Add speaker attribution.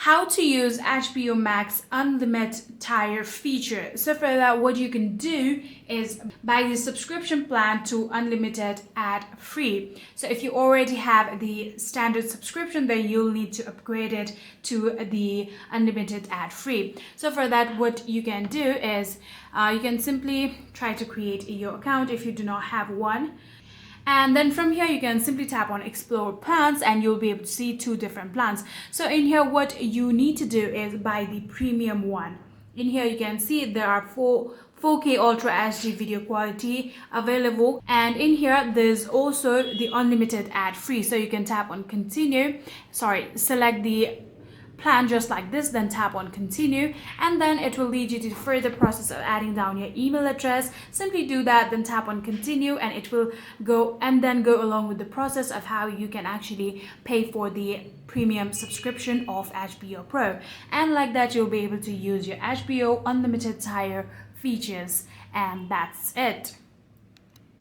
Speaker 1: how to use HBO Max Unlimited Tier feature. So for that, what you can do is buy the subscription plan to unlimited ad free. So if you already have the standard subscription, then you'll need to upgrade it to the unlimited ad free. So for that, what you can do is you can simply try to create your account if you do not have one. And then from here, you can simply tap on explore plans and you'll be able to see two different plans. So in here, what you need to do is buy the premium one. In here, you can see there are 4K Ultra HD video quality available. And in here, there's also the unlimited ad free. So you can tap on select the plan just like this, then tap on continue, and then it will lead you to the further process of adding down your email address. Simply do that, then tap on continue, and it will go along with the process of how you can actually pay for the premium subscription of HBO Pro. And like that, you'll be able to use your HBO Unlimited Tier features, and that's it.